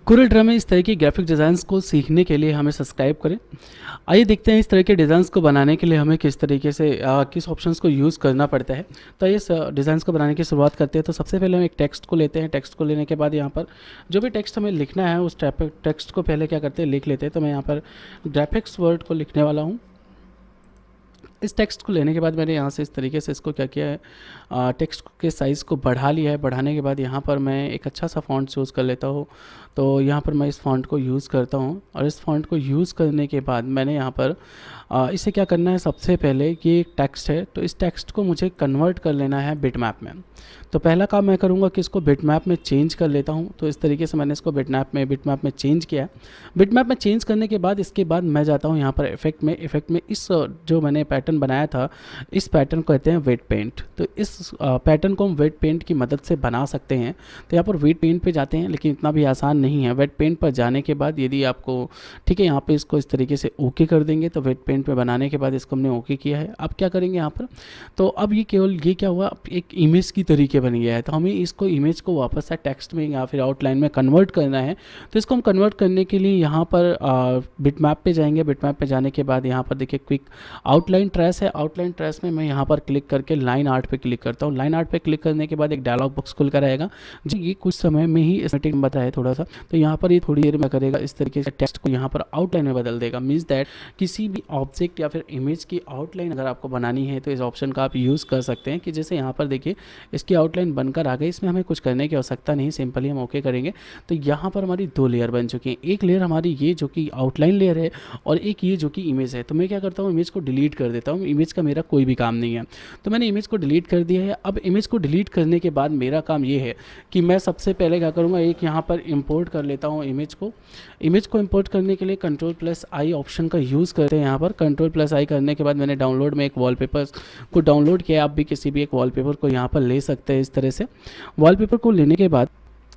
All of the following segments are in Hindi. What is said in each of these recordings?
कोरल ड्रा में इस तरह की ग्राफिक डिज़ाइंस को सीखने के लिए हमें सब्सक्राइब करें। आइए देखते हैं इस तरह के डिज़ाइंस को बनाने के लिए हमें किस तरीके से किस ऑप्शंस को यूज़ करना पड़ता है। तो इस डिज़ाइंस को बनाने की शुरुआत करते हैं। तो सबसे पहले हम एक टेक्स्ट को लेते हैं। टेक्स्ट को लेने के बाद यहाँ पर जो भी टेक्स्ट हमें लिखना है उस टेक्स्ट को पहले क्या करते हैं, लिख लेते हैं। तो मैं यहाँ पर ग्राफिक्स वर्ड को लिखने वाला हूँ। इस टेक्स्ट को लेने के बाद मैंने यहाँ से इस तरीके से इसको क्या किया है, टेक्स्ट के साइज़ को बढ़ा लिया है। बढ़ाने के बाद यहाँ पर मैं एक अच्छा सा फ़ॉन्ट चूज़ कर लेता हूँ। तो यहाँ पर मैं इस फ़ॉन्ट को यूज़ करता हूँ और इस फ़ॉन्ट को यूज़ करने के बाद मैंने यहाँ पर इसे क्या करना है, सबसे पहले ये एक टेक्स्ट है तो इस टेक्स्ट को मुझे कन्वर्ट कर लेना है बिटमैप में। तो पहला काम मैं करूँगा कि इसको बिटमैप में चेंज कर लेता हूँ। तो इस तरीके से मैंने इसको बिटमैप में चेंज किया। बिटमैप में चेंज करने के बाद इसके बाद मैं जाता हूँ यहाँ पर इफ़ेक्ट में इस जो मैंने पैटर्न बनाया था, इस पैटर्न को कहते हैं वेट पेंट। तो इस पैटर्न को हम वेट पेंट की मदद से बना सकते हैं। तो यहाँ पर वेट पेंट पे जाते हैं, लेकिन इतना भी आसान नहीं है। वेट पेंट पर जाने के बाद यदि आपको ठीक है, यहाँ पे इसको इस तरीके से ओके कर देंगे। तो वेट पेंट पे बनाने के बाद इसको हमने ओके किया है। अब क्या करेंगे यहाँ पर, तो अब ये केवल ये क्या हुआ, एक इमेज की तरीके बन गया है। तो हमें इसको इमेज को वापस से टेक्स्ट में या फिर आउटलाइन में कन्वर्ट करना है। तो इसको हम कन्वर्ट करने के लिए यहाँ पर बिटमैप पे जाएंगे। बिटमैप पे जाने के बाद यहाँ पर देखिए क्विक आउटलाइन ट्रेस है। आउटलाइन ट्रेस में मैं यहाँ पर क्लिक करके लाइन आर्ट पे क्लिक करता हूँ। लाइन आर्ट पे क्लिक करने के बाद एक डायलॉग बॉक्स खुल कर आएगा जी। ये कुछ समय में ही इस मीटिंग में बताया थोड़ा सा, तो यहाँ पर ये थोड़ी देर में करेगा। इस तरीके से टेक्स्ट को यहाँ पर आउटलाइन में बदल देगा। मीन्स दैट किसी भी ऑब्जेक्ट या फिर इमेज की आउटलाइन अगर आपको बनानी है तो इस ऑप्शन का आप यूज़ कर सकते हैं। कि जैसे यहाँ पर देखिए इसकी आउटलाइन बनकर आ गई। इसमें हमें कुछ करने की आवश्यकता नहीं, सिंपली हम ओके करेंगे। तो यहाँ पर हमारी दो लेयर बन चुकी हैं। एक लेयर हमारी ये जो कि आउटलाइन लेयर है और एक ये जो कि इमेज है। तो मैं क्या करता हूँ, इमेज को डिलीट कर देता हूँ। इमेज का मेरा कोई भी काम नहीं है, तो मैंने इमेज को डिलीट कर दिया है। अब इमेज को डिलीट करने के बाद मेरा काम ये है कि मैं सबसे पहले क्या करूँगा, एक यहाँ पर इंपोर्ट कर लेता हूँ इमेज को। इमेज को इंपोर्ट करने के लिए Ctrl+I ऑप्शन का यूज़ करते हैं। यहाँ पर Ctrl+I करने के बाद मैंने डाउनलोड में एक वॉलपेपर को डाउनलोड किया। आप भी किसी भी एक वॉलपेपर को यहाँ पर ले सकते हैं। इस तरह से वॉलपेपर को लेने के बाद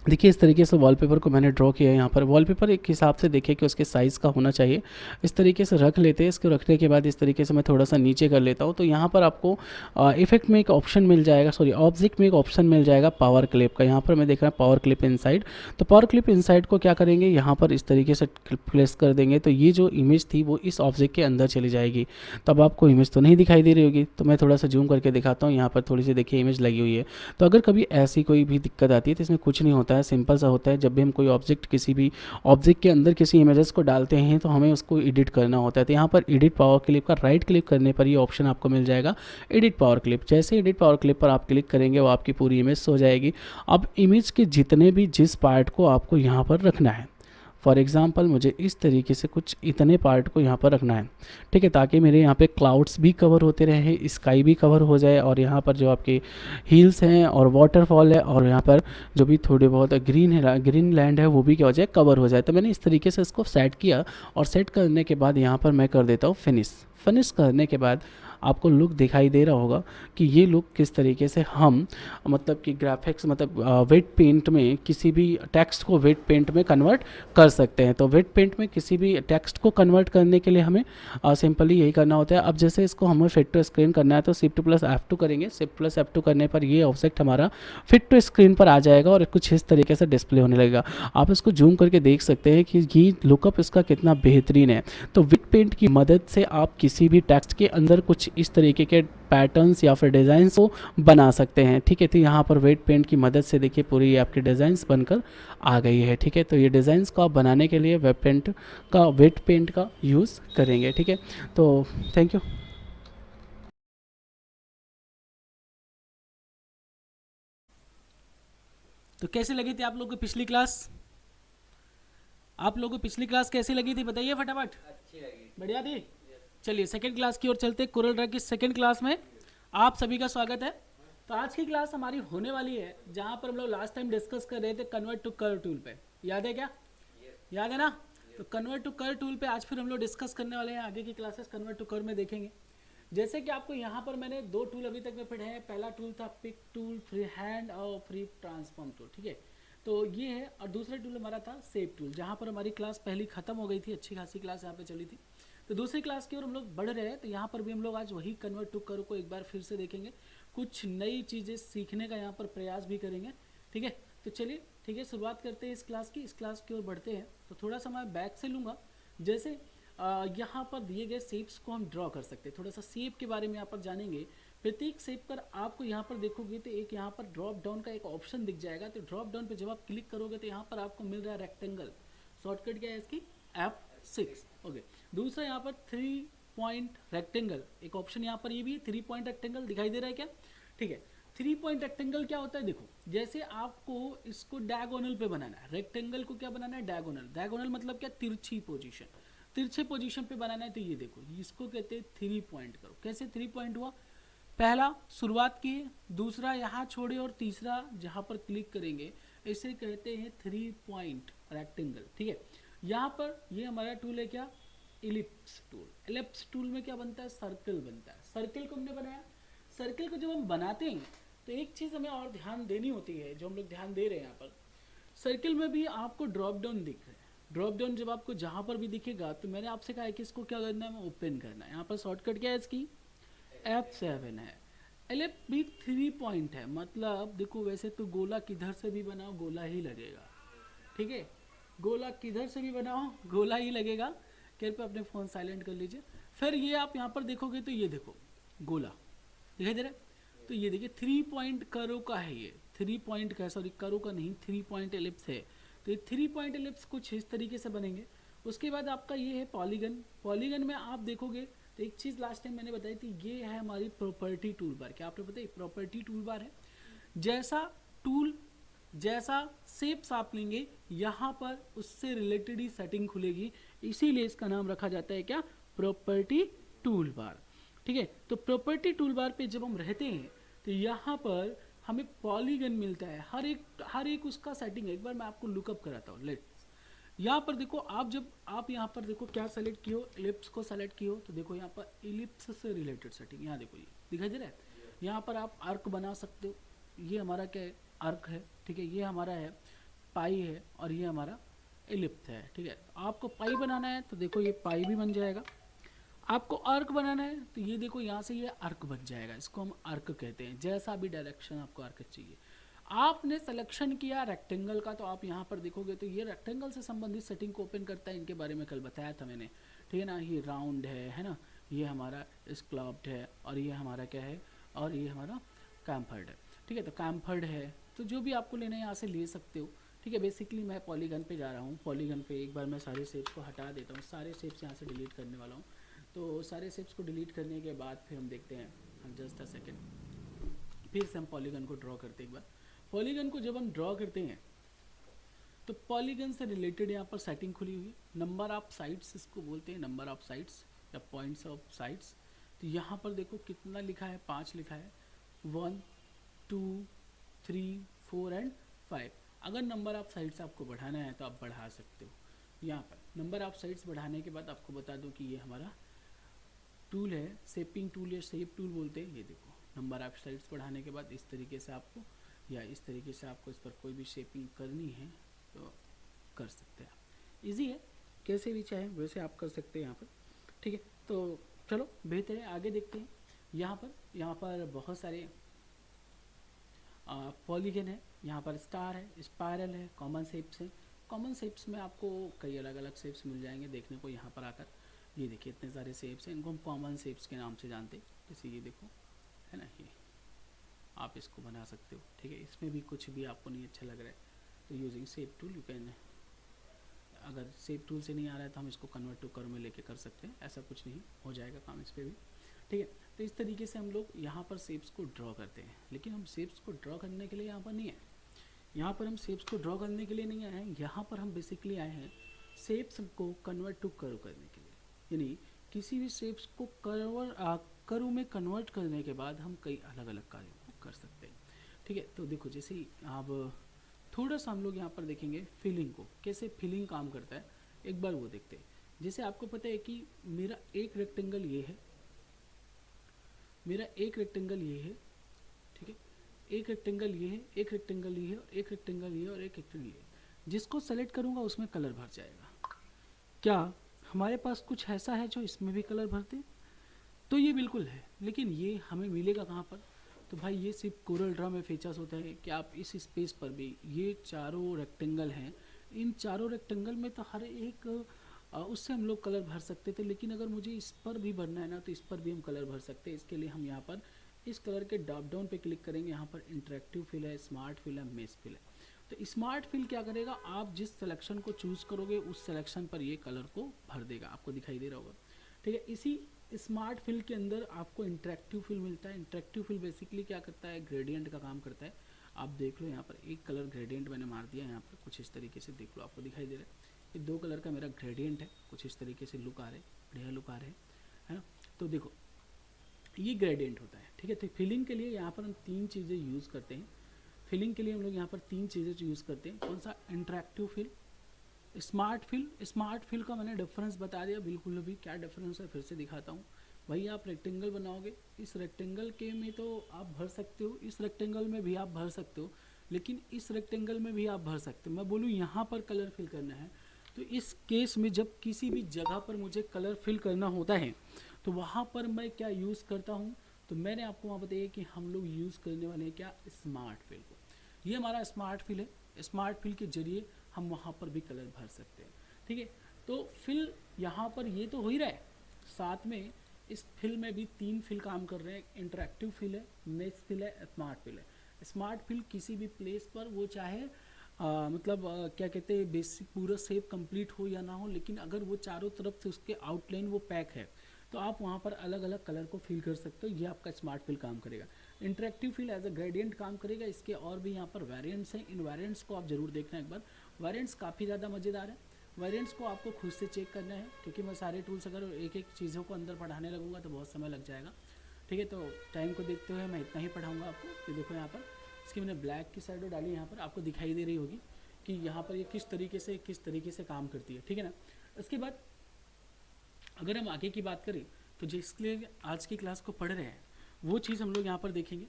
देखिए इस तरीके से वॉलपेपर को मैंने ड्रॉ किया है। यहाँ पर वॉलपेपर एक हिसाब से देखिए कि उसके साइज़ का होना चाहिए। इस तरीके से रख लेते हैं। इसको रखने के बाद इस तरीके से मैं थोड़ा सा नीचे कर लेता हूँ। तो यहाँ पर आपको इफेक्ट में एक ऑप्शन मिल जाएगा, सॉरी ऑब्जेक्ट में एक ऑप्शन मिल जाएगा पावर क्लिप का। यहाँ पर मैं देख रहा हूँ पावर क्लिप इनसाइड। तो पावर क्लिप इनसाइड को क्या करेंगे, यहाँ पर इस तरीके से प्लेस कर देंगे। तो ये जो इमेज थी वो इस ऑब्जेक्ट के अंदर चली जाएगी। तो अब आपको इमेज तो नहीं दिखाई दे रही होगी, तो मैं थोड़ा सा जूम करके दिखाता हूँ। यहाँ पर थोड़ी सी देखिए इमेज लगी हुई है। तो अगर कभी ऐसी कोई भी दिक्कत आती है तो इसमें कुछ नहीं होता है, सिंपल सा होता है। जब भी हम कोई ऑब्जेक्ट किसी भी ऑब्जेक्ट के अंदर किसी इमेजेस को डालते हैं तो हमें उसको एडिट करना होता है। तो यहाँ पर एडिट पावर क्लिप का राइट क्लिक करने पर ये ऑप्शन आपको मिल जाएगा एडिट पावर क्लिप। जैसे एडिट पावर क्लिप पर आप क्लिक करेंगे वो आपकी पूरी इमेज हो जाएगी। अब इमेज के जितने भी जिस पार्ट को आपको यहाँ पर रखना है, फॉर एग्ज़ाम्पल मुझे इस तरीके से कुछ इतने पार्ट को यहाँ पर रखना है, ठीक है, ताकि मेरे यहाँ पे क्लाउड्स भी कवर होते रहे, स्काई भी कवर हो जाए और यहाँ पर जो आपके हिल्स हैं और वाटरफॉल है और यहाँ पर जो भी थोड़े बहुत ग्रीन लैंड है वो भी क्या हो जाए, कवर हो जाए। तो मैंने इस तरीके से इसको सेट किया और सेट करने के बाद यहाँ पर मैं कर देता हूँ फिनिश करने के बाद आपको लुक दिखाई दे रहा होगा कि ये लुक किस तरीके से हम मतलब कि ग्राफिक्स वेट पेंट में किसी भी टेक्स्ट को वेट पेंट में कन्वर्ट कर सकते हैं। तो वेट पेंट में किसी भी टेक्स्ट को कन्वर्ट करने के लिए हमें सिंपली यही करना होता है। अब जैसे इसको हमें फिट टू स्क्रीन करना है तो Shift+F2 करेंगे। Shift+F2 करने पर ये ऑब्जेक्ट हमारा फिट टू स्क्रीन पर आ जाएगा और कुछ इस तरीके से डिस्प्ले होने लगेगा। आप इसको जूम करके देख सकते हैं कि ये लुकअप इसका कितना बेहतरीन है। तो वेट पेंट की मदद से आप किसी भी टेक्स्ट के अंदर कुछ इस तरीके के पैटर्न्स या फिर डिज़ाइंस को बना सकते हैं, ठीक है। तो यहाँ पर वेट पेंट की मदद से देखिए पूरी आपकी डिज़ाइंस बनकर आ गई है, ठीक है। तो ये डिज़ाइंस को आप बनाने के लिए वेट पेंट का यूज़ करेंगे, ठीक है। तो थैंक यू। तो कैसी लगी थी आप लोगों को पिछली क्लास? आप लोगों को पिछली क्लास कैसी लगी थी बताइए फटाफट। अच्छी लगी। बढ़िया थी। चलिए सेकंड क्लास की ओर चलते। कोरल ड्रा की सेकंड क्लास में आप सभी का स्वागत है। तो आज की क्लास हमारी होने वाली है जहाँ पर हम लोग लास्ट टाइम डिस्कस कर रहे थे कन्वर्ट टू कर्व टूल पे। याद है क्या? याद है ना? तो कन्वर्ट टू कर्व टूल पे आज फिर हम लोग डिस्कस करने वाले हैं। आगे की क्लासेस कन्वर्ट टू कर्व में देखेंगे। जैसे कि आपको यहाँ पर मैंने दो टूल अभी तक में पढ़े हैं। पहला टूल था पिक टूल, फ्री हैंड और फ्री ट्रांसफॉर्म टूल, ठीक है। तो ये है। और दूसरा टूल हमारा था सेव टूल, जहाँ पर हमारी क्लास पहली खत्म हो गई थी। अच्छी खासी क्लास यहाँ पे चली थी। तो दूसरी क्लास की ओर हम लोग बढ़ रहे हैं। तो यहाँ पर भी हम लोग आज वही कन्वर्ट टू कर्व को एक बार फिर से देखेंगे। कुछ नई चीज़ें सीखने का यहाँ पर प्रयास भी करेंगे, ठीक है। तो चलिए ठीक है, शुरुआत करते हैं इस क्लास की ओर बढ़ते हैं। तो थोड़ा सा मैं बैक से लूँगा। जैसे यहाँ पर दिए गए शेप्स को हम ड्रॉ कर सकते हैं। थोड़ा सा शेप के बारे में यहाँ पर जानेंगे। प्रत्येक शेप पर आपको यहाँ पर देखोगे तो एक यहाँ पर ड्रॉप डाउन का एक ऑप्शन दिख जाएगा। तो ड्रॉप डाउन पे जब आप क्लिक करोगे तो यहाँ पर आपको मिल रहा है रेक्टेंगल। शॉर्टकट क्या है इसकी? F6। ओके, दूसरा यहाँ पर 3 पॉइंट रेक्टेंगल, एक ऑप्शन यहाँ पर ये भी है। 3 पॉइंट रेक्टेंगल दिखाई दे रहा है क्या? ठीक है, 3 पॉइंट रेक्टेंगल क्या होता है? देखो, जैसे आपको इसको डायगोनल पे बनाना है, रेक्टेंगल को क्या बनाना है? डायगोनल। डायगोनल मतलब क्या? तिरछी पोजीशन, तिरछे पोजीशन पे बनाना है। तो ये देखो, इसको कहते हैं 3 पॉइंट करो। कैसे 3 पॉइंट हुआ? पहला शुरुआत किए, दूसरा यहाँ छोड़े और तीसरा जहाँ पर क्लिक करेंगे, इसे कहते हैं 3 पॉइंट रेक्टेंगल। ठीक है, यहाँ पर ये हमारा टूल है क्या? Ellipse tool. इलिप्स टूल में क्या बनता है? सर्कल बनता है। सर्कल को हमने बनाया। सर्कल को जब हम बनाते हैं तो एक चीज़ हमें और ध्यान देनी होती है, जो हम लोग ध्यान दे रहे हैं यहाँ पर। सर्कल में भी आपको ड्रॉप डाउन दिख रहा है। ड्रॉप डाउन जब आपको जहाँ पर भी दिखेगा तो मैंने आपसे कहा है कि इसको क्या करना है? ओपन करना है। यहाँ पर शॉर्टकट क्या है इसकी? F7 है। एलिप भी 3 पॉइंट है, मतलब देखो वैसे तो गोला किधर से भी बनाओ गोला ही लगेगा। ठीक है, गोला किधर से भी बनाओ गोला ही लगेगा। कृपया अपने फ़ोन साइलेंट कर लीजिए। फिर ये आप यहाँ पर देखोगे तो ये देखो गोला दिखाई दे रहा है। तो ये देखिए 3 पॉइंट करो का है, ये 3 पॉइंट का, सॉरी करो का नहीं, 3 पॉइंट एलिप्स है। तो ये 3 पॉइंट एलिप्स कुछ इस तरीके से बनेंगे। उसके बाद आपका ये है पॉलीगन। पॉलीगन में आप देखोगे तो एक चीज़ लास्ट टाइम मैंने बताई थी, ये है हमारी प्रॉपर्टी टूल बार। क्या आपने बताया? प्रॉपर्टी टूल बार है। जैसा टूल, जैसा शेप्स आप लेंगे यहाँ पर उससे रिलेटेड ही सेटिंग खुलेगी, इसीलिए इसका नाम रखा जाता है क्या? Property tool bar. ठीक है, तो प्रॉपर्टी टूल बार पे जब हम रहते हैं तो यहाँ पर हमें पॉलीगन मिलता है। हर एक उसका सेटिंग है। एक बार मैं आपको लुकअप कराता हूँ। लेट्स यहाँ पर देखो, आप जब आप यहाँ पर देखो क्या सेलेक्ट किए हो, इलिप्स को सेलेक्ट किए हो, तो देखो यहाँ पर इलिप्स से रिलेटेड सेटिंग यहाँ देखो, ये दिखाई दे रहा है। यहाँ पर आप आर्क बना सकते हो। ये हमारा क्या है? आर्क है। ठीक है, ये हमारा है पाई है और ये हमारा इलिप्स है। ठीक है, आपको पाई बनाना है तो देखो ये पाई भी बन जाएगा। आपको आर्क बनाना है तो ये देखो यहाँ से ये आर्क बन जाएगा। इसको हम आर्क कहते हैं। जैसा भी डायरेक्शन आपको आर्क चाहिए। आपने सिलेक्शन किया रेक्टेंगल का, तो आप यहाँ पर देखोगे तो ये रेक्टेंगल से संबंधित सेटिंग को ओपन करता है। इनके बारे में कल बताया था मैंने, ठीक है ना। ये राउंड है ना, ये हमारा स्क्लॉप्ड है और ये हमारा क्या है? और ये हमारा कैम्फर्ड है। ठीक है, तो कैम्फर्ड है तो जो भी आपको लेना है यहाँ से ले सकते हो। ठीक है, बेसिकली मैं पॉलीगन पे जा रहा हूँ। पॉलीगन पे एक बार मैं सारे शेप्स को हटा देता हूँ। सारे शेप्स यहाँ से डिलीट करने वाला हूँ। तो सारे शेप्स को डिलीट करने के बाद फिर हम देखते हैं। जस्ट अ सेकेंड, फिर से हम पॉलीगन को ड्रॉ करते हैं। एक बार पॉलीगन को जब हम ड्रॉ करते हैं तो पॉलीगन से रिलेटेड यहाँ पर सेटिंग खुली हुई है। नंबर ऑफ साइड्स इसको बोलते हैं, नंबर ऑफ साइड्स या पॉइंट्स ऑफ साइड्स। तो यहाँ पर देखो कितना लिखा है? 5 लिखा है। 1 2 3 4 एंड 5। अगर नंबर ऑफ साइड्स आपको बढ़ाना है तो आप बढ़ा सकते हो। यहाँ पर नंबर ऑफ साइड्स बढ़ाने के बाद आपको बता दूँ कि ये हमारा टूल है, शेपिंग टूल या शेप टूल बोलते हैं। ये देखो नंबर ऑफ साइड्स बढ़ाने के बाद इस तरीके से आपको, या इस तरीके से आपको इस पर कोई भी शेपिंग करनी है तो कर सकते हैं आप। इजी है, कैसे भी चाहे वैसे आप कर सकते हैं यहाँ पर। ठीक है, तो चलो बेहतर है, आगे देखते हैं। यहाँ पर बहुत सारे पॉलीगन है। यहाँ पर स्टार है, स्पायरल है, कॉमन शेप्स है। कॉमन शेप्स में आपको कई अलग अलग शेप्स मिल जाएंगे देखने को यहाँ पर आकर। ये देखिए इतने सारे शेप्स हैं, इनको हम कॉमन शेप्स के नाम से जानते हैं। जैसे ये देखो है ना, ये आप इसको बना सकते हो। ठीक है, इसमें भी कुछ भी आपको नहीं अच्छा लग रहा है तो using shape tool you can, अगर शेप टूल से नहीं आ रहा है तो हम इसको कन्वर्ट टू कर्व में लेके कर सकते हैं। ऐसा कुछ नहीं, हो जाएगा काम इस पर भी। ठीक है, तो इस तरीके से हम लोग यहाँ पर शेप्स को ड्रॉ करते हैं। लेकिन हम शेप्स को ड्रॉ करने के लिए यहाँ पर नहीं है। यहाँ पर हम शेप्स को ड्रॉ करने के लिए नहीं आए हैं। यहाँ पर हम बेसिकली आए हैं शेप्स को कन्वर्ट टू कर्व करने के लिए। यानी किसी भी शेप्स को कर्व में कन्वर्ट करने के बाद हम कई अलग अलग कार्यों को कर सकते हैं। ठीक है, तो देखो जैसे ही आप थोड़ा सा हम लोग यहाँ पर देखेंगे फिलिंग को, कैसे फिलिंग काम करता है एक बार वो देखते हैं। जैसे आपको पता है कि मेरा एक रेक्टेंगल ये है, मेरा एक रेक्टेंगल ये है। ठीक है, एक रेक्टेंगल ये है, एक रेक्टेंगल ये है, और एक रेक्टेंगल ये है, और एक रेक्टेंगल ये है। जिसको सेलेक्ट करूँगा उसमें कलर भर जाएगा। क्या हमारे पास कुछ ऐसा है जो इसमें भी कलर भरते? तो ये बिल्कुल है, लेकिन ये हमें मिलेगा कहाँ पर? तो भाई ये सिर्फ कोरल ड्रा में फीचर्स होते हैं कि आप इस स्पेस पर भी, ये चारों रेक्टेंगल हैं, इन चारों रेक्टेंगल में तो हर एक उससे हम लोग कलर भर सकते थे, लेकिन अगर मुझे इस पर भी भरना है ना तो इस पर भी हम कलर भर सकते हैं। इसके लिए हम यहाँ पर इस कलर के ड्रॉप डाउन पे क्लिक करेंगे। यहाँ पर इंटरेक्टिव फिल है, स्मार्ट फिल है, मेश फिल है। तो स्मार्ट फिल क्या करेगा, आप जिस सिलेक्शन को चूज़ करोगे उस सिलेक्शन पर ये कलर को भर देगा, आपको दिखाई दे रहा होगा। ठीक है, इसी स्मार्ट फिल के अंदर आपको इंटरेक्टिव फिल मिलता है। इंटरेक्टिव फिल बेसिकली क्या करता है, ग्रेडियंट का काम करता है। आप देख लो यहाँ पर एक कलर ग्रेडियंट मैंने मार दिया यहाँ पर, कुछ इस तरीके से देख लो, आपको दिखाई दे रहा है। ये 2 कलर का मेरा ग्रेडियंट है, कुछ इस तरीके से लुक आ रहे, बढ़िया लुक आ रहे है ना। तो देखो ये ग्रेडियंट होता है। ठीक है, तो फिलिंग के लिए यहाँ पर हम 3 चीज़ें यूज़ करते हैं। फिलिंग के लिए हम लोग यहाँ पर 3 चीज़ें यूज़ करते हैं। कौन सा, interactive fill, smart fill. Smart fill का मैंने डिफरेंस बता दिया, बिल्कुल भी क्या डिफरेंस है फिर से दिखाता हूँ। भाई आप रेक्टेंगल बनाओगे, इस रेक्टेंगल के में तो आप भर सकते हो, इस रेक्टेंगल में भी आप भर सकते हो, लेकिन इस रेक्टेंगल में भी आप भर सकते हो। मैं बोलूँ यहाँ पर कलर फिल करना है, तो इस केस में जब किसी भी जगह पर मुझे कलर फिल करना होता है तो वहाँ पर मैं क्या यूज़ करता हूँ, तो मैंने आपको वहाँ बताया कि हम लोग यूज़ करने वाले हैं क्या, स्मार्ट फिल को। ये हमारा स्मार्ट फिल है। स्मार्ट फिल के जरिए हम वहाँ पर भी कलर भर सकते हैं। ठीक है, तो फिल यहाँ पर ये तो हो ही रहा है, साथ में इस फिल में भी 3 फिल काम कर रहे हैं। इंटरेक्टिव फिल है, मेश फिल है, स्मार्ट फिल है। स्मार्ट फिल किसी भी प्लेस पर वो चाहे क्या कहते हैं, बेसिक पूरा शेप कंप्लीट हो या ना हो, लेकिन अगर वो चारों तरफ से उसके आउटलाइन वो पैक है तो आप वहाँ पर अलग अलग कलर को फिल कर सकते हो। ये आपका स्मार्ट फिल काम करेगा। Interactive fill as a gradient काम करेगा। इसके और भी यहाँ पर वेरिएंट्स हैं, इन वेरिएंट्स को आप जरूर देखना एक बार। वेरिएंट्स काफ़ी ज़्यादा मज़ेदार है। वेरिएंट्स को आपको खुद से चेक करना है, क्योंकि मैं सारे टूल्स अगर एक एक चीज़ों को अंदर पढ़ाने लगूंगा तो बहुत समय लग जाएगा। ठीक है, तो टाइम को देखते हुए मैं इतना ही पढ़ाऊँगा आपको। ये देखो यहाँ पर इसकी मैंने ब्लैक की साइड डाली, यहाँ पर आपको दिखाई दे रही होगी कि यहाँ पर ये किस तरीके से काम करती है। ठीक है ना। इसके बाद अगर हम आगे की बात करें तो जिसके लिए आज की क्लास को पढ़ रहे हैं वो चीज़ हम लोग यहाँ पर देखेंगे।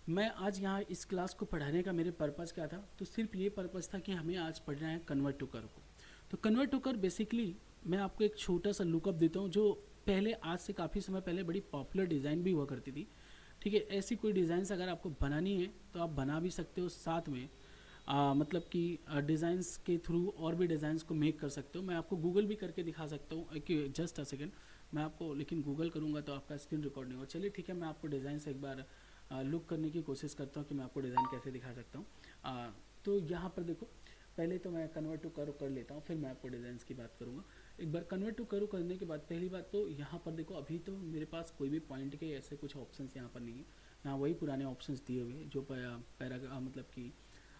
मैं आज यहाँ इस क्लास को पढ़ाने का मेरे पर्पज़ क्या था, तो सिर्फ ये पर्पज़ था कि हमें आज पढ़ना है कन्वर्ट टू कर्व को। तो कन्वर्ट टू कर्व बेसिकली मैं आपको एक छोटा सा लुकअप देता हूँ, जो पहले आज से काफ़ी समय पहले बड़ी पॉपुलर डिज़ाइन भी हुआ करती थी। ठीक है, ऐसी कोई डिज़ाइंस अगर आपको बनानी है तो आप बना भी सकते हो, साथ में मतलब कि डिज़ाइंस के थ्रू और भी डिज़ाइंस को मेक कर सकते हो। मैं आपको गूगल भी करके दिखा सकता हूँ कि जस्ट अ सेकेंड मैं आपको, लेकिन गूगल करूँगा तो आपका स्क्रीन रिकॉर्ड नहीं होगा। चलिए ठीक है, मैं आपको डिज़ाइन से एक बार लुक करने की कोशिश करता हूँ कि मैं आपको डिज़ाइन कैसे दिखा सकता हूँ। तो यहाँ पर देखो, पहले तो मैं कन्वर्ट टू कर्व कर लेता हूँ, फिर मैं आपको डिज़ाइंस की बात करूँगा। एक बार कन्वर्ट टू कर्व करने के बाद पहली बात तो यहाँ पर देखो, अभी तो मेरे पास कोई भी पॉइंट के ऐसे कुछ ऑप्शंस यहाँ पर नहीं है। यहाँ वही पुराने ऑप्शंस दिए हुए जो मतलब कि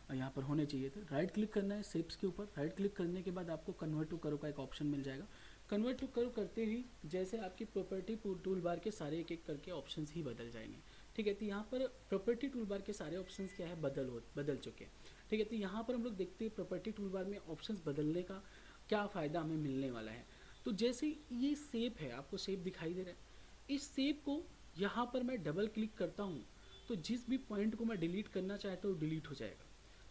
यहाँ पर होने चाहिए थे। राइट क्लिक करना है शेप्स के ऊपर। राइट क्लिक करने के बाद आपको कन्वर्ट टू कर्व का एक ऑप्शन मिल जाएगा। कन्वर्ट टू कर्व करते ही जैसे आपकी प्रॉपर्टी टूल बार के सारे एक एक करके ऑप्शंस ही बदल जाएंगे। ठीक है, तो यहाँ पर प्रॉपर्टी टूल बार के सारे ऑप्शंस क्या है, बदल चुके हैं। ठीक है, तो यहाँ पर हम लोग देखते हैं प्रॉपर्टी टूल बार में ऑप्शंस बदलने का क्या फ़ायदा हमें मिलने वाला है। तो जैसे ये शेप है, आपको शेप दिखाई दे रहा है, इस शेप को यहाँ पर मैं डबल क्लिक करता हूँ तो जिस भी पॉइंट को मैं डिलीट करना चाहता हूँ डिलीट हो जाएगा।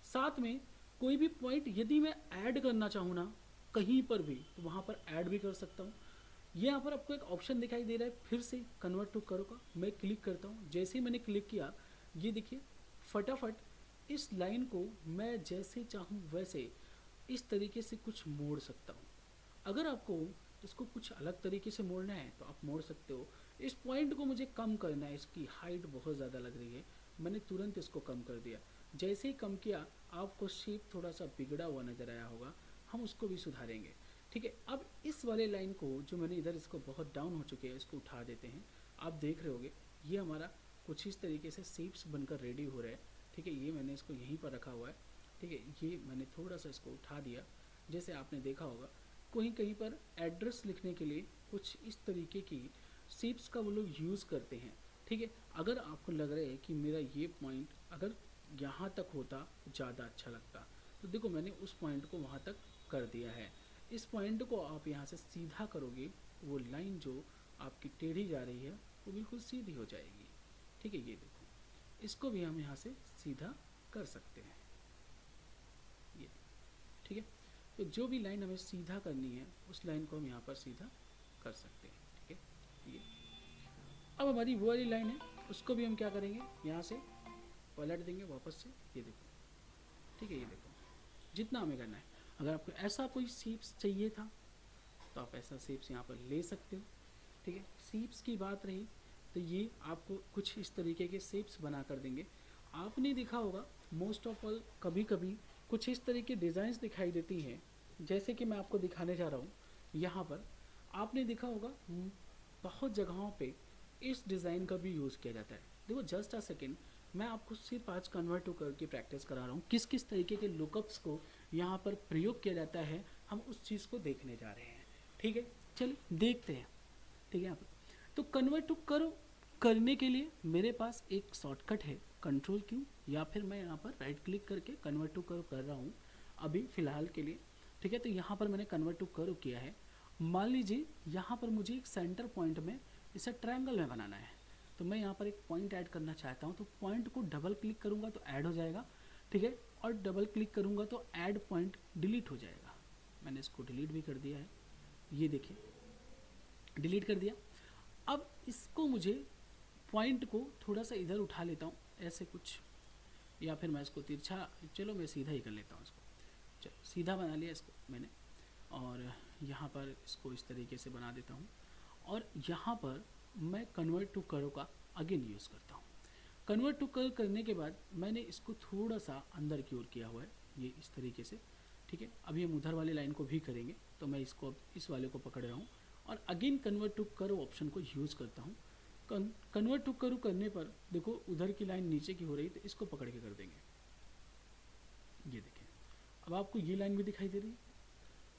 साथ में कोई भी पॉइंट यदि मैं ऐड करना चाहूँ ना कहीं पर भी, तो वहाँ पर ऐड भी कर सकता हूँ। ये यहाँ पर आपको एक ऑप्शन दिखाई दे रहा है फिर से कन्वर्ट टू कर्व का। मैं क्लिक करता हूँ, जैसे ही मैंने क्लिक किया ये देखिए फटाफट इस लाइन को मैं जैसे चाहूँ वैसे इस तरीके से कुछ मोड़ सकता हूँ। अगर आपको इसको कुछ अलग तरीके से मोड़ना है तो आप मोड़ सकते हो। इस पॉइंट को मुझे कम करना है, इसकी हाइट बहुत ज़्यादा लग रही है, मैंने तुरंत इसको कम कर दिया। जैसे ही कम किया आपको शेप थोड़ा सा बिगड़ा हुआ नज़र आया होगा, हम उसको भी सुधारेंगे। ठीक है, अब इस वाले लाइन को जो मैंने इधर इसको बहुत डाउन हो चुके हैं इसको उठा देते हैं। आप देख रहे होगे ये हमारा कुछ इस तरीके से शेप्स बनकर रेडी हो रहा है। ठीक है, ये मैंने इसको यहीं पर रखा हुआ है। ठीक है, ये मैंने थोड़ा सा इसको उठा दिया। जैसे आपने देखा होगा कहीं कहीं पर एड्रेस लिखने के लिए कुछ इस तरीके की शेप्स का वो लोग यूज़ करते हैं। ठीक है, अगर आपको लग रहा है कि मेरा ये पॉइंट अगर यहाँ तक होता ज़्यादा अच्छा लगता, तो देखो मैंने उस पॉइंट को वहाँ तक कर दिया है। इस पॉइंट को आप यहाँ से सीधा करोगे, वो लाइन जो आपकी टेढ़ी जा रही है वो बिल्कुल सीधी हो जाएगी। ठीक है, ये देखो इसको भी हम यहाँ से सीधा कर सकते हैं ये। ठीक है, तो जो भी लाइन हमें सीधा करनी है उस लाइन को हम यहाँ पर सीधा कर सकते हैं। ठीक है, ये अब हमारी वो वाली लाइन है, उसको भी हम क्या करेंगे, यहाँ से पलट देंगे वापस से, ये देखो, ठीक है, ये देखो जितना हमें करना है। अगर आपको ऐसा कोई शेप्स चाहिए था तो आप ऐसा शेप्स यहाँ पर ले सकते हो, ठीक है। शेप्स की बात रही तो ये आपको कुछ इस तरीके के शेप्स बना कर देंगे। आपने देखा होगा मोस्ट ऑफ ऑल कभी कभी कुछ इस तरह के डिज़ाइंस दिखाई देती हैं, जैसे कि मैं आपको दिखाने जा रहा हूँ यहाँ पर। आपने देखा होगा बहुत जगहों पे इस डिज़ाइन का भी यूज़ किया जाता है। देखो जस्ट अ सेकेंड, मैं आपको सिर्फ आज कन्वर्ट टू करके प्रैक्टिस करा रहा हूँ, किस किस तरीके के लुकअप्स को यहाँ पर प्रयोग किया जाता है, हम उस चीज़ को देखने जा रहे हैं, ठीक है। चलिए देखते हैं, ठीक है। यहाँ पर तो कन्वर्ट टू करो करने के लिए मेरे पास एक शॉर्टकट है, कंट्रोल क्यू, या फिर मैं यहाँ पर राइट क्लिक करके कन्वर्ट टू करो कर रहा हूँ अभी फ़िलहाल के लिए, ठीक है। तो यहाँ पर मैंने कन्वर्ट टू करो किया है। मान लीजिए यहाँ पर मुझे एक सेंटर पॉइंट में इसे ट्रायंगल में बनाना है, तो मैं यहाँ पर एक पॉइंट ऐड करना चाहता हूँ, तो पॉइंट को डबल क्लिक करूँगा तो ऐड हो जाएगा, ठीक है। और डबल क्लिक करूँगा तो ऐड पॉइंट डिलीट हो जाएगा। मैंने इसको डिलीट भी कर दिया है, ये देखिए डिलीट कर दिया। अब इसको मुझे पॉइंट को थोड़ा सा इधर उठा लेता हूँ ऐसे कुछ, या फिर मैं इसको तिरछा, चलो मैं सीधा ही कर लेता हूँ इसको, चलो सीधा बना लिया इसको मैंने। और यहाँ पर इसको इस तरीके से बना देता हूँ, और यहाँ पर मैं कन्वर्ट टू करो का अगेन यूज़ करता हूँ। कन्वर्ट टू कर करने के बाद मैंने इसको थोड़ा सा अंदर की ओर किया हुआ है, ये इस तरीके से, ठीक है। अभी हम उधर वाली लाइन को भी करेंगे, तो मैं इसको अब इस वाले को पकड़ रहा हूँ और अगेन कन्वर्ट टू करो ऑप्शन को यूज़ करता हूँ। कन्वर्ट टू करो करने पर देखो उधर की लाइन नीचे की हो रही, तो इसको पकड़ के कर देंगे, ये देखें। अब आपको ये लाइन भी दिखाई दे रही है,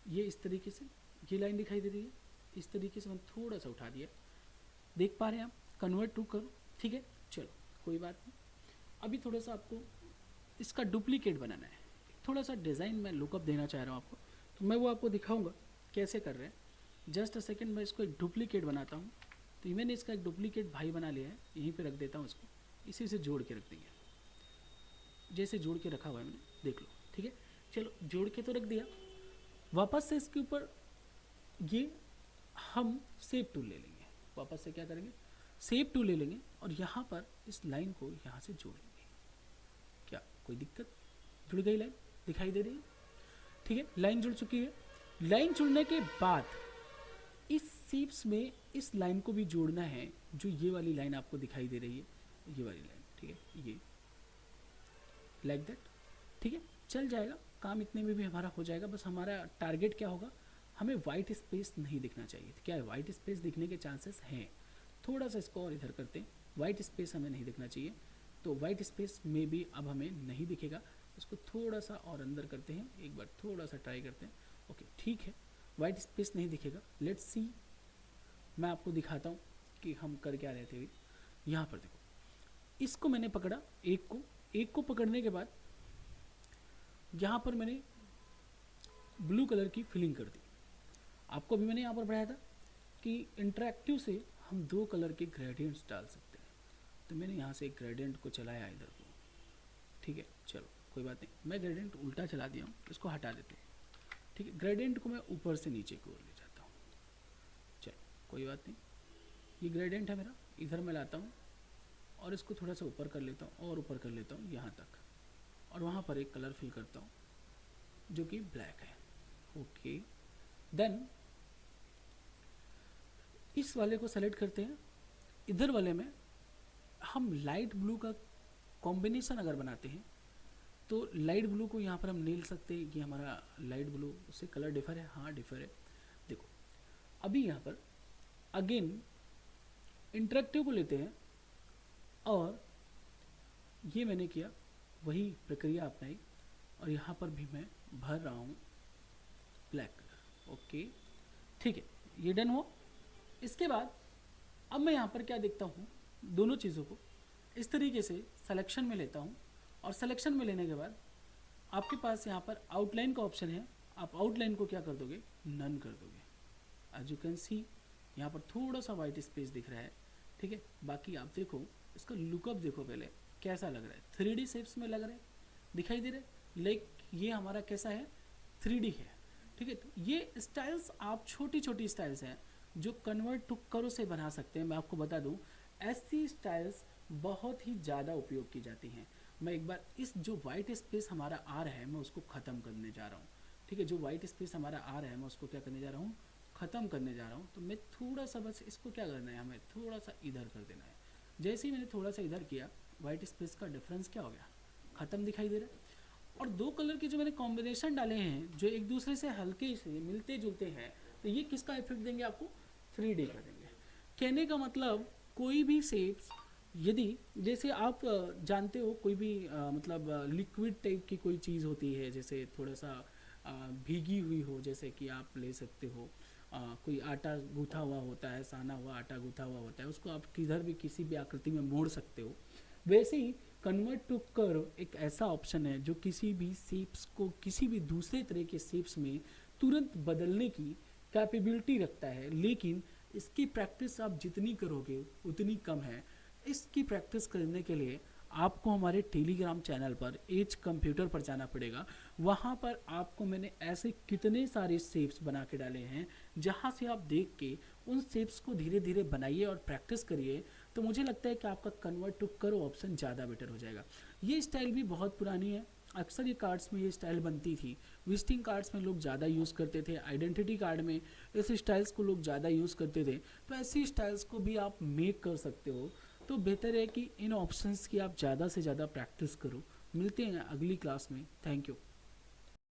ये इस तरीके से ये लाइन दिखाई दे रही है, इस तरीके से मैंने थोड़ा सा उठा दिया, देख पा रहे हैं आप, कन्वर्ट टू करो, ठीक है। चलो कोई बात नहीं, अभी थोड़ा सा आपको इसका डुप्लीकेट बनाना है, थोड़ा सा डिज़ाइन में लुकअप देना चाह रहा हूँ आपको, तो मैं वो आपको दिखाऊंगा कैसे कर रहे हैं। जस्ट अ सेकेंड, मैं इसको एक डुप्लीकेट बनाता हूँ। तो मैंने इसका एक डुप्लीकेट भाई बना लिया है, यहीं पे रख देता हूँ इसको, इसी से जोड़ के रख देंगे, जैसे जोड़ के रखा हुआ है मैंने, देख लो, ठीक है। चलो जोड़ के तो रख दिया, वापस से इसके ऊपर ये हम शेप टूल ले लेंगे, वापस से क्या करेंगे, शेप टूल ले लेंगे, और यहाँ पर इस लाइन को यहाँ से जोड़ लेंगे। क्या कोई दिक्कत, जुड़ गई लाइन, दिखाई दे रही है, ठीक है। लाइन जुड़ चुकी है। लाइन जुड़ने के बाद इस शेप्स में इस लाइन को भी जोड़ना है, जो ये वाली लाइन आपको दिखाई दे रही है, ये वाली लाइन, ठीक है, ये लाइक दैट, ठीक है। चल जाएगा काम, इतने में भी हमारा हो जाएगा। बस हमारा टारगेट क्या होगा, हमें वाइट स्पेस नहीं दिखना चाहिए। क्या है, वाइट स्पेस दिखने के चांसेस हैं, थोड़ा सा इसको और इधर करते हैं, वाइट स्पेस हमें नहीं दिखना चाहिए, तो वाइट स्पेस में भी अब हमें नहीं दिखेगा। इसको थोड़ा सा और अंदर करते हैं, एक बार थोड़ा सा ट्राई करते हैं, ओके ठीक है, वाइट स्पेस नहीं दिखेगा। लेट्स सी, मैं आपको दिखाता हूँ कि हम कर क्या रहे थे अभी। यहाँ पर देखो, इसको मैंने पकड़ा, एक को पकड़ने के बाद यहाँ पर मैंने ब्लू कलर की फिलिंग कर दी। आपको अभी मैंने यहाँ पर पढ़ाया था कि इंटरेक्टिव से हम दो कलर के ग्रेडियंट्स डाल सकते हैं, तो मैंने यहाँ से एक ग्रेडियंट को चलाया इधर को, ठीक है। चलो कोई बात नहीं, मैं ग्रेडियंट उल्टा चला दिया हूँ, इसको हटा देते हैं, ठीक है। ग्रेडियंट को मैं ऊपर से नीचे की ओर ले जाता हूँ, चलो कोई बात नहीं, ये ग्रेडियंट है मेरा, इधर मैं लाता हूँ और इसको थोड़ा सा ऊपर कर लेता हूँ, और ऊपर कर लेता हूँ यहाँ तक, और वहाँ पर एक कलर फिल करता हूँ जो कि ब्लैक है, ओके। देन इस वाले को सेलेक्ट करते हैं, इधर वाले में हम लाइट ब्लू का कॉम्बिनेशन अगर बनाते हैं तो लाइट ब्लू को यहाँ पर हम ले सकते हैं, ये हमारा लाइट ब्लू, उससे कलर डिफर है, हाँ डिफर है। देखो अभी यहाँ पर अगेन इंटरेक्टिव को लेते हैं, और ये मैंने किया, वही प्रक्रिया अपनाई, और यहाँ पर भी मैं भर रहा हूँ ब्लैक कलर, ओके ठीक है, ये डन हुआ। इसके बाद अब मैं यहाँ पर क्या देखता हूँ, दोनों चीज़ों को इस तरीके से सिलेक्शन में लेता हूँ, और सिलेक्शन में लेने के बाद आपके पास यहाँ पर आउटलाइन का ऑप्शन है, आप आउटलाइन को क्या कर दोगे, नन कर दोगे। एज यू कैन सी यहाँ पर थोड़ा सा वाइट स्पेस दिख रहा है, ठीक है। बाकी आप देखो इसका लुकअप देखो पहले कैसा लग रहा है, 3D शेप्स में लग रहा है, दिखाई दे रहा है, लाइक ये हमारा कैसा है, 3D है, ठीक है। तो ये स्टाइल्स आप छोटी छोटी स्टाइल्स हैं जो कन्वर्ट टू करो से बना सकते हैं। मैं आपको बता दूं, ऐसी स्टाइल्स बहुत ही ज़्यादा उपयोग की जाती हैं। मैं एक बार इस जो वाइट स्पेस हमारा आ रहा है मैं उसको ख़त्म करने जा रहा हूँ। ठीक है, जो वाइट स्पेस हमारा आ रहा है मैं उसको क्या करने जा रहा हूँ, ख़त्म करने जा रहा हूँ। तो मैं थोड़ा सा बस इसको क्या करना है, हमें थोड़ा सा इधर कर देना है। जैसे ही मैंने थोड़ा सा इधर किया, वाइट स्पेस का डिफरेंस क्या हो गया, ख़त्म दिखाई दे रहा है। और दो कलर के जो मैंने कॉम्बिनेशन डाले हैं जो एक दूसरे से हल्के से मिलते जुलते हैं, तो ये किसका इफेक्ट देंगे आपको, 3D का देंगे। कहने का मतलब कोई भी शेप्स, यदि जैसे आप जानते हो कोई भी मतलब लिक्विड टाइप की कोई चीज़ होती है, जैसे थोड़ा सा भीगी हुई हो, जैसे कि आप ले सकते हो कोई आटा गूथा हुआ होता है, साना हुआ आटा गूथा हुआ होता है, उसको आप किधर भी किसी भी आकृति में मोड़ सकते हो। वैसे ही कन्वर्ट टू कर्व एक ऐसा ऑप्शन है जो किसी भी शेप्स को किसी भी दूसरे तरह के शेप्स में तुरंत बदलने की कैपेबिलिटी रखता है, लेकिन इसकी प्रैक्टिस आप जितनी करोगे उतनी कम है। इसकी प्रैक्टिस करने के लिए आपको हमारे टेलीग्राम चैनल पर एज कंप्यूटर पर जाना पड़ेगा। वहाँ पर आपको मैंने ऐसे कितने सारे शेप्स बना के डाले हैं, जहाँ से आप देख के उन शेप्स को धीरे धीरे बनाइए और प्रैक्टिस करिए। तो मुझे लगता है कि आपका कन्वर्ट टू कर्व ऑप्शन ज़्यादा बेटर हो जाएगा। ये स्टाइल भी बहुत पुरानी है, अक्सर ये कार्ड्स में ये स्टाइल बनती थी। विजिटिंग कार्ड्स में लोग ज़्यादा यूज़ करते थे, आइडेंटिटी कार्ड में इस स्टाइल्स को लोग ज़्यादा यूज़ करते थे। तो ऐसी स्टाइल्स को भी आप मेक कर सकते हो। तो बेहतर है कि इन ऑप्शंस की आप ज़्यादा से ज़्यादा प्रैक्टिस करो। मिलते हैं अगली क्लास में। Thank you.